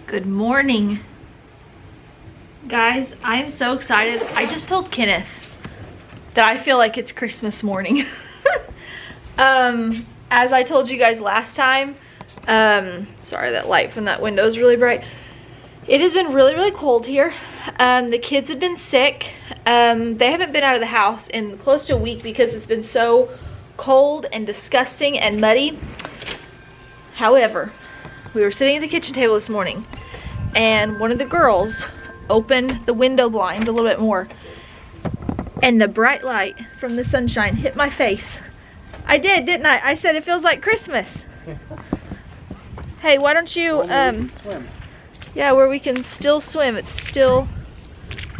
Good morning. Guys, I am so excited. I just told Kenneth that I feel like it's Christmas morning. As I told you guys last time, sorry, that light from that window is really bright. It has been really cold here. The kids have been sick. They haven't been out of the house in close to a week because it's been so cold and disgusting and muddy. However, we were sitting at the kitchen table this morning and one of the girls opened the window blind a little bit more and the bright light from the sunshine hit my face. I did, didn't I? I said it feels like Christmas. Hey, why don't you swim. Yeah, where we can still swim. It's still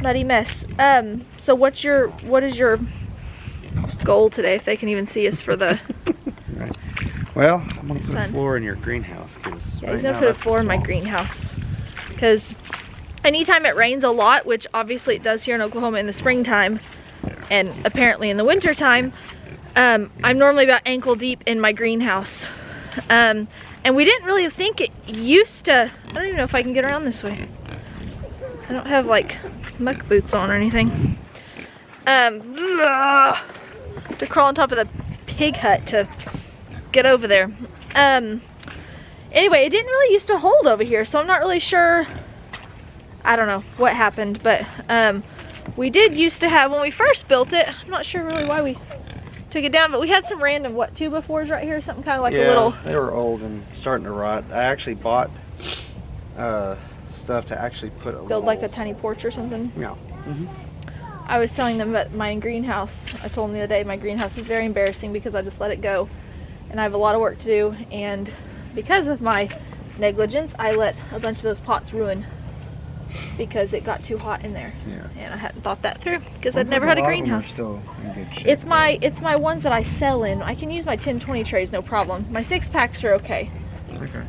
muddy mess. So what is your goal today, if they can even see us for the Right. Well, I'm gonna put sun. a floor in your greenhouse because Yeah, he's gonna put a floor in my greenhouse because anytime it rains a lot, which obviously it does here in Oklahoma in the springtime and apparently in the winter time, I'm normally about ankle deep in my greenhouse. And we didn't really think it used to. I don't even know if I can get around this way. I don't have like muck boots on or anything. To crawl on top of the pig hut to get over there. Anyway, it didn't really used to hold over here, so I'm not really sure. I don't know what happened, but we did used to have, when we first built it, I'm not sure really why we took it down, but we had some random, what, 2x4s right here, something kind of like a little. They were old and starting to rot. I actually bought stuff to actually put a build little, like a tiny porch or something. Yeah. I was telling them that my greenhouse, I told them the other day, my greenhouse is very embarrassing because I just let it go and I have a lot of work to do, and because of my negligence I let a bunch of those pots ruin because it got too hot in there. Yeah. And I hadn't thought that through because I'd never had a greenhouse. Still in good shape. It's my ones that I sell in. I can use my 10-20 trays, no problem. My 6-packs are okay. Okay.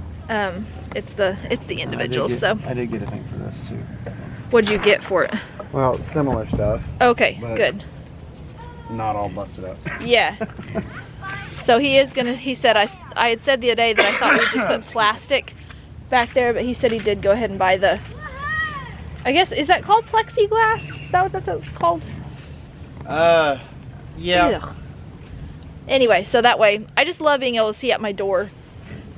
It's the individuals. So I did get a thing for this too. what'd you get for it? Well, similar stuff. Okay, but good. Not all busted up. Yeah. So he said I had said the other day that I thought we'd just put plastic back there, but he said he did go ahead and buy the, I guess, is that called plexiglass? Is that what that's called? Yeah. Ugh. Anyway, so that way, I just love being able to see at my door.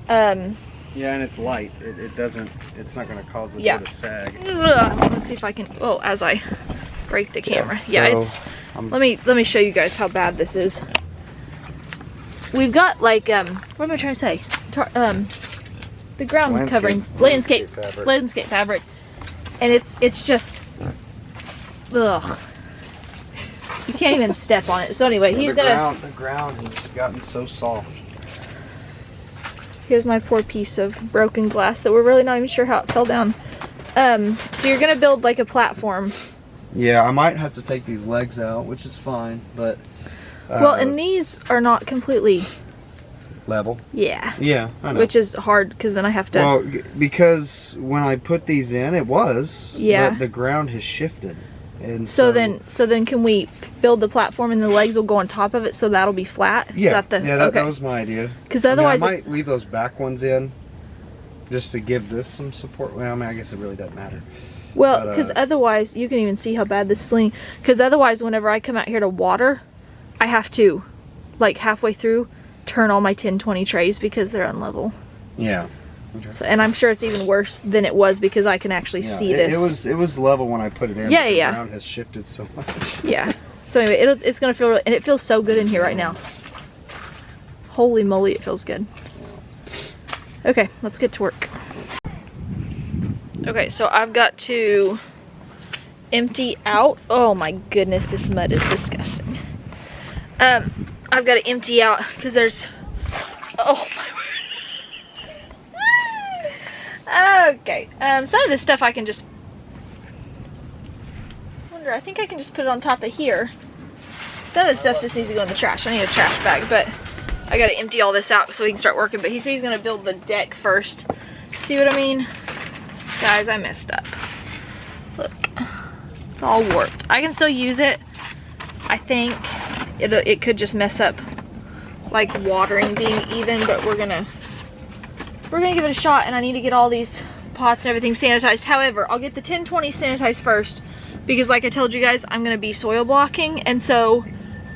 Yeah, and it's light. It's not going to cause the door to sag. Let's see if I can, as I break the camera. Yeah, so, let me show you guys how bad this is. We've got like, what am I trying to say? The ground covering, landscape fabric. And it's just, ugh. You can't even step on it. So anyway, the ground has gotten so soft. Here's my poor piece of broken glass that we're really not even sure how it fell down. So you're gonna build like a platform. Yeah, I might have to take these legs out, which is fine, but well, and these are not completely level. Yeah. Yeah, I know. Which is hard because then I have to. Well, because when I put these in, it was. Yeah. But the ground has shifted, and so then can we build the platform and the legs will go on top of it, so that'll be flat? Yeah. That that was my idea. Because otherwise, I might leave those back ones in, just to give this some support. Well, I mean, I guess it really doesn't matter. Well, because otherwise, you can even see how bad this is leaning. Because otherwise, whenever I come out here to water, I have to, like halfway through, turn all my 10-20 trays because they're unlevel. Yeah. Okay. So, and I'm sure it's even worse than it was because I can actually see this. It was level when I put it in. Yeah, but the yeah. ground has shifted so much. Yeah. So anyway, it's gonna feel, and it feels so good in here right now. Holy moly, it feels good. Okay, let's get to work. Okay, so I've got to empty out. Oh my goodness, this mud is disgusting. I've got to empty out because there's, oh my word. Okay, some of this stuff I can just, I think I can just put it on top of here. Some of the stuff just needs to go in the trash. I need a trash bag, but I got to empty all this out so we can start working. But he said he's going to build the deck first. See what I mean? Guys, I messed up. Look, it's all warped. I can still use it. I think it could just mess up like watering being even, but we're gonna give it a shot, and I need to get all these pots and everything sanitized. However, I'll get the 1020 sanitized first because like I told you guys, I'm gonna be soil blocking, and so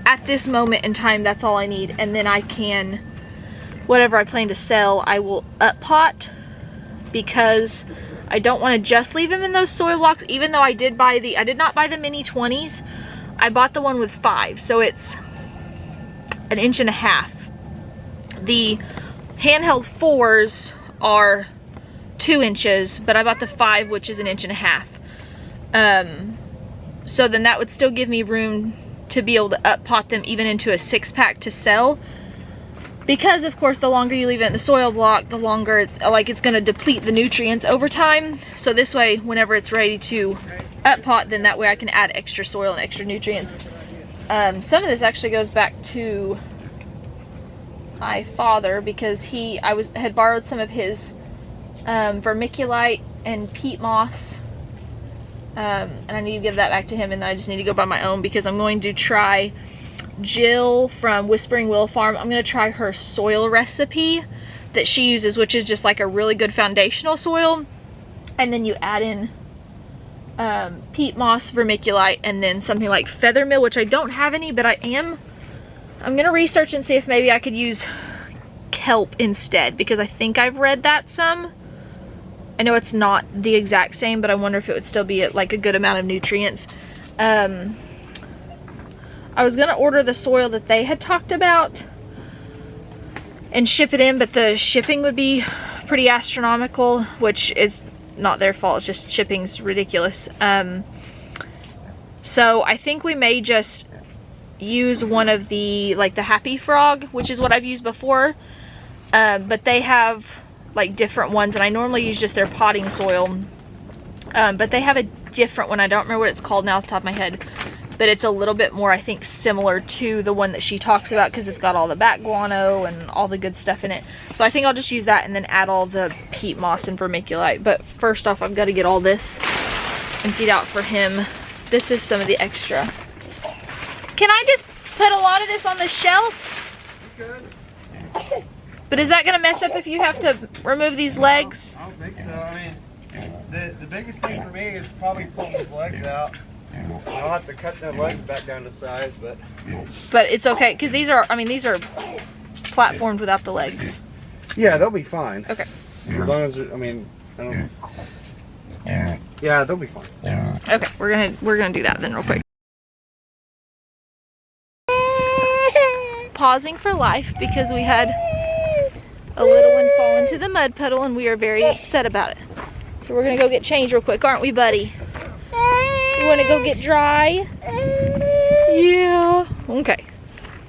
at this moment in time, that's all I need. And then I can, whatever I plan to sell, I will up pot, because I don't want to just leave them in those soil blocks. Even though I did not buy the mini 20s. I bought the one with 5, so it's 1.5 inches. The handheld 4s are 2 inches, but I bought the 5, which is 1.5 inches. So then that would still give me room to be able to up pot them even into a 6-pack to sell. Because of course, the longer you leave it in the soil block, the longer like it's gonna deplete the nutrients over time. So this way, whenever it's ready to up pot, then that way I can add extra soil and extra nutrients. Some of this actually goes back to my father, because I had borrowed some of his vermiculite and peat moss, and I need to give that back to him, and then I just need to go buy my own, because I'm going to try Jill from Whispering Willow Farm. I'm going to try her soil recipe that she uses, which is just like a really good foundational soil, and then you add in peat moss, vermiculite, and then something like feather meal, which I don't have any, but I'm gonna research and see if maybe I could use kelp instead, because I think I've read that some. I know it's not the exact same, but I wonder if it would still be like a good amount of nutrients. I was gonna order the soil that they had talked about and ship it in, but the shipping would be pretty astronomical, which is not their fault, it's just shipping's ridiculous. So I think we may just use one of the, like the Happy Frog, which is what I've used before, but they have like different ones, and I normally use just their potting soil, but they have a different one. I don't remember what it's called now off the top of my head, but it's a little bit more, I think, similar to the one that she talks about, because it's got all the bat guano and all the good stuff in it. So I think I'll just use that and then add all the peat moss and vermiculite. But first off, I've got to get all this emptied out for him. This is some of the extra. Can I just put a lot of this on the shelf? You could. But is that going to mess up if you have to remove these legs? I don't think so. I mean, the biggest thing for me is probably pulling his legs out. I'll have to cut their legs back down to size, but it's okay, because these are platformed without the legs. yeah, they'll be fine. Okay. As long as, I mean, I don't. Yeah, they'll be fine. Okay, we're gonna do that then real quick. Pausing for life because we had a little one fall into the mud puddle and we are very upset about it. So we're gonna go get changed real quick, aren't we, buddy? You wanna go get dry? Yeah. Okay.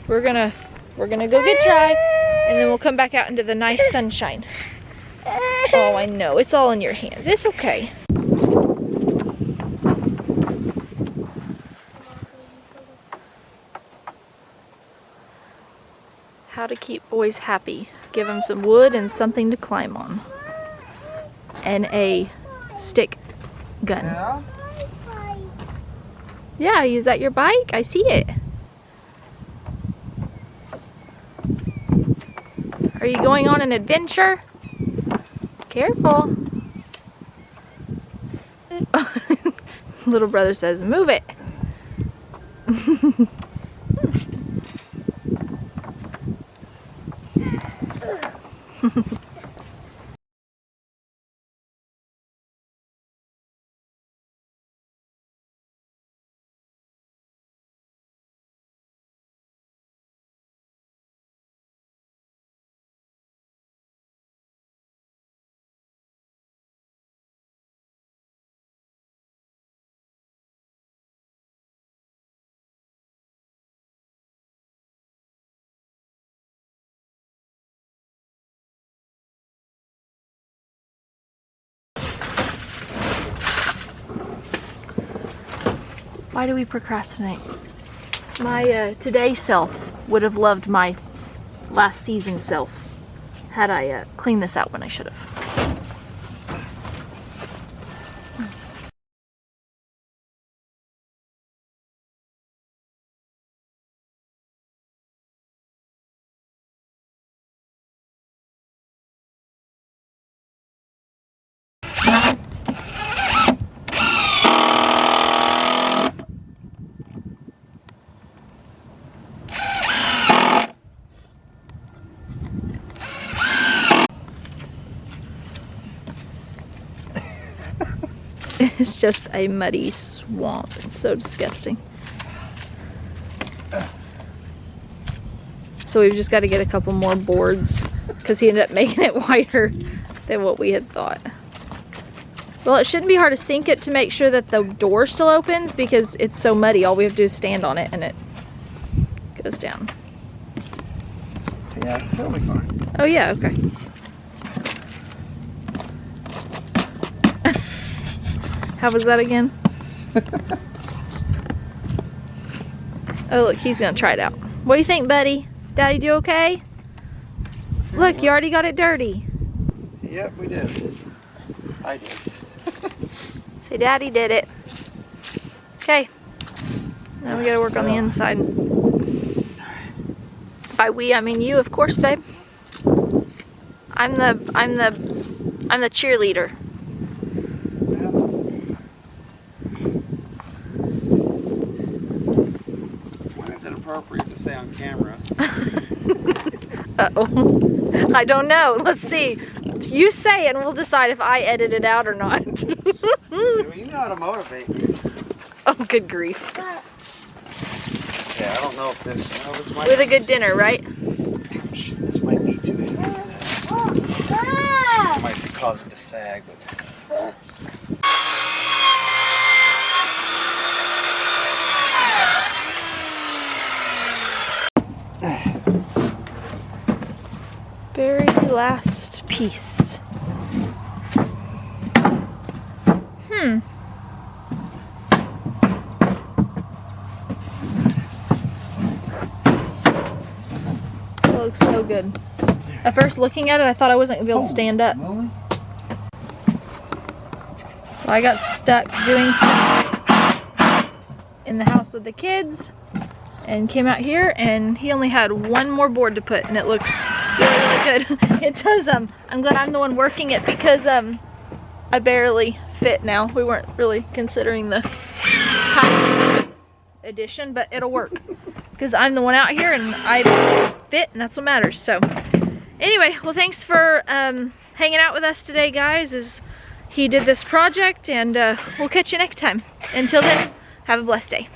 We're gonna go get dry, and then we'll come back out into the nice sunshine. Oh, I know. It's all in your hands. It's okay. How to keep boys happy. Give them some wood and something to climb on. And a stick gun. Yeah? Yeah, is that your bike? I see it. Are you going on an adventure? Careful. Little brother says, move it. Why do we procrastinate? My today self would have loved my last season self had I cleaned this out when I should have. It's just a muddy swamp. It's so disgusting. So we've just got to get a couple more boards because he ended up making it wider than what we had thought. Well, it shouldn't be hard to sink it to make sure that the door still opens because it's so muddy. All we have to do is stand on it and it goes down. Yeah, that'll be fine. Oh yeah, okay. How was that again? Oh look, he's gonna try it out. What do you think, buddy? Daddy do okay? Look, you already got it dirty. Yep, we did. I did. Say Daddy did it. Okay. Now we gotta work on the inside. By we, I mean you, of course, babe. I'm the cheerleader. When is it appropriate to say on camera? Uh-oh. I don't know. Let's see. You say and we'll decide if I edit it out or not. You know how to motivate me. Oh, good grief. Yeah, I don't know if this, this might With a good dinner, right? Shit, this might be too heavy. It might cause it to sag, but. Very last piece. It looks so good. At first looking at it, I thought I wasn't gonna be able to stand up. Really? So I got stuck doing stuff in the house with the kids and came out here and he only had one more board to put and it looks really, really good. It does, I'm glad I'm the one working it because I barely fit now. We weren't really considering the height addition, but it'll work because I'm the one out here and I fit and that's what matters. So anyway, well thanks for hanging out with us today, guys, as he did this project, and we'll catch you next time. Until then, have a blessed day.